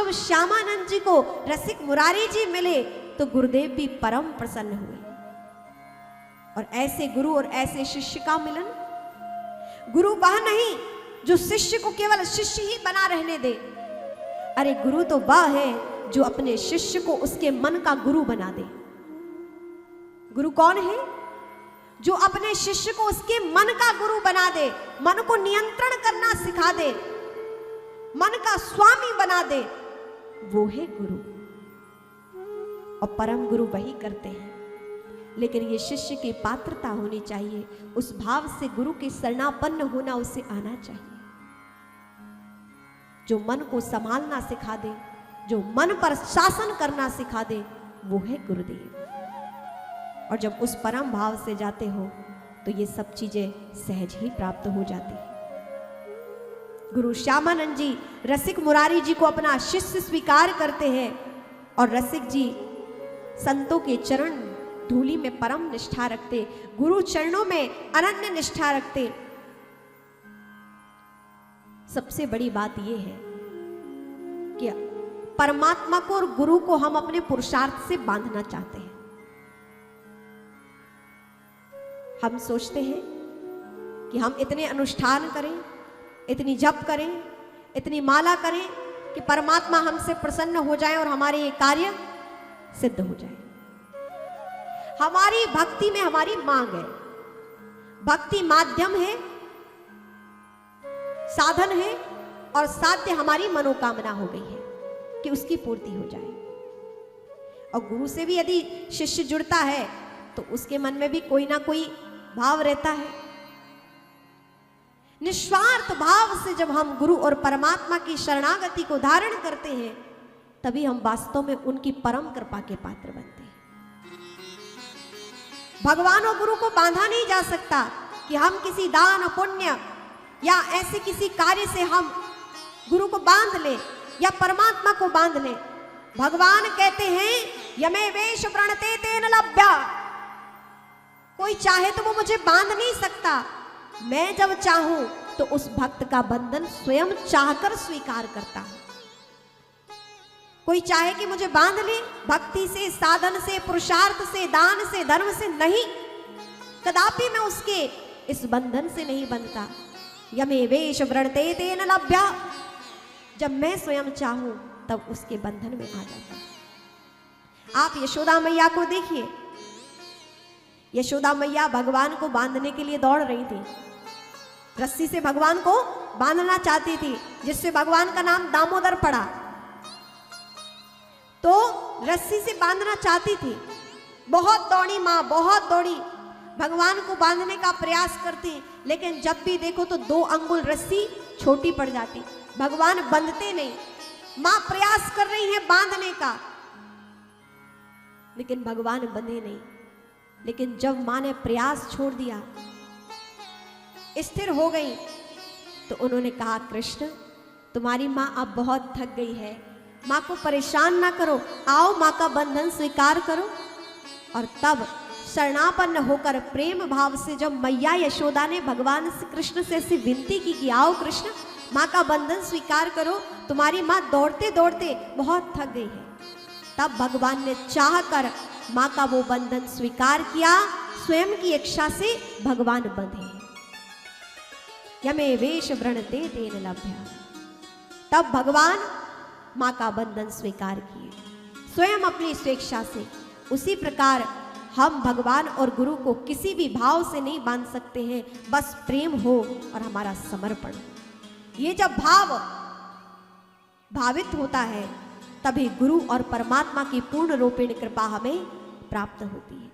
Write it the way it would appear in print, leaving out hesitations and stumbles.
जब श्यामानंद जी को रसिक मुरारी जी मिले तो गुरुदेव भी परम प्रसन्न हुए। और ऐसे गुरु और ऐसे शिष्य का मिलन, गुरु वह नहीं जो शिष्य को केवल शिष्य ही बना रहने दे, अरे गुरु तो वह है जो अपने शिष्य को उसके मन का गुरु बना दे। गुरु कौन है? जो अपने शिष्य को उसके मन का गुरु बना दे, मन को नियंत्रण करना सिखा दे, मन का स्वामी बना दे, वो है गुरु। और परम गुरु वही करते हैं। लेकिन ये शिष्य की पात्रता होनी चाहिए, उस भाव से गुरु के शरणापन्न होना उसे आना चाहिए। जो मन को संभालना सिखा दे, जो मन पर शासन करना सिखा दे, वो है गुरुदेव। और जब उस परम भाव से जाते हो तो ये सब चीजें सहज ही प्राप्त हो जाती है। गुरु श्यामानंद जी रसिक मुरारी जी को अपना शिष्य स्वीकार करते हैं और रसिक जी संतों के चरण धूलि में परम निष्ठा रखते, गुरु चरणों में अनन्य निष्ठा रखते। सबसे बड़ी बात यह है कि परमात्मा को और गुरु को हम अपने पुरुषार्थ से बांधना चाहते हैं। हम सोचते हैं कि हम इतने अनुष्ठान करें, इतनी जप करें, इतनी माला करें कि परमात्मा हमसे प्रसन्न हो जाए और हमारे ये कार्य सिद्ध हो जाए। हमारी भक्ति में हमारी मांग है, भक्ति माध्यम है, साधन है, और साध्य हमारी मनोकामना हो गई है कि उसकी पूर्ति हो जाए। और गुरु से भी यदि शिष्य जुड़ता है तो उसके मन में भी कोई ना कोई भाव रहता है। निस्वार्थ भाव से जब हम गुरु और परमात्मा की शरणागति को धारण करते हैं तभी हम वास्तव में उनकी परम कृपा के पात्र बनते हैं। भगवान और गुरु को बांधा नहीं जा सकता कि हम किसी दान पुण्य या ऐसे किसी कार्य से हम गुरु को बांध ले या परमात्मा को बांध ले। भगवान कहते हैं यमे वेश प्रणते तेन लभ्या, कोई चाहे तो वो मुझे बांध नहीं सकता, मैं जब चाहूं तो उस भक्त का बंधन स्वयं चाहकर स्वीकार करता हूं। कोई चाहे कि मुझे बांध ले, भक्ति से, साधन से, पुरुषार्थ से, दान से, धर्म से नहीं, कदापि मैं उसके इस बंधन से नहीं बंधता। यमे वेश व्रणते तेन लभ्या, जब मैं स्वयं चाहूं तब उसके बंधन में आ जाता। आप यशोदा मैया को देखिए, यशोदा मैया भगवान को बांधने के लिए दौड़ रही थी, रस्सी से भगवान को बांधना चाहती थी, जिससे भगवान का नाम दामोदर पड़ा। तो रस्सी से बांधना चाहती थी, बहुत दौड़ी मां, बहुत दौड़ी, भगवान को बांधने का प्रयास करती, लेकिन जब भी देखो तो 2 अंगुल रस्सी छोटी पड़ जाती, भगवान बंधते नहीं। मां प्रयास कर रही है बांधने का, लेकिन भगवान बंधे नहीं। लेकिन जब मां ने प्रयास छोड़ दिया, स्थिर हो गई, तो उन्होंने कहा कृष्ण तुम्हारी मां अब बहुत थक गई है, मां को परेशान ना करो, आओ मां का बंधन स्वीकार करो। और तब शरणापन्न होकर प्रेम भाव से जब मैया यशोदा ने भगवान से कृष्ण से ऐसी विनती की कि आओ कृष्ण मां का बंधन स्वीकार करो, तुम्हारी मां दौड़ते दौड़ते बहुत थक गई है, तब भगवान ने चाहकर मां का वो बंधन स्वीकार किया, स्वयं की इच्छा से भगवान बंधे। यमे वेश व्रणते तेन लभ्या, तब भगवान मां का बंधन स्वीकार किए स्वयं अपनी स्वेच्छा से। उसी प्रकार हम भगवान और गुरु को किसी भी भाव से नहीं बांध सकते हैं, बस प्रेम हो और हमारा समर्पण। ये जब भाव भावित होता है तभी गुरु और परमात्मा की पूर्ण रूपेण कृपा हमें प्राप्त होती है।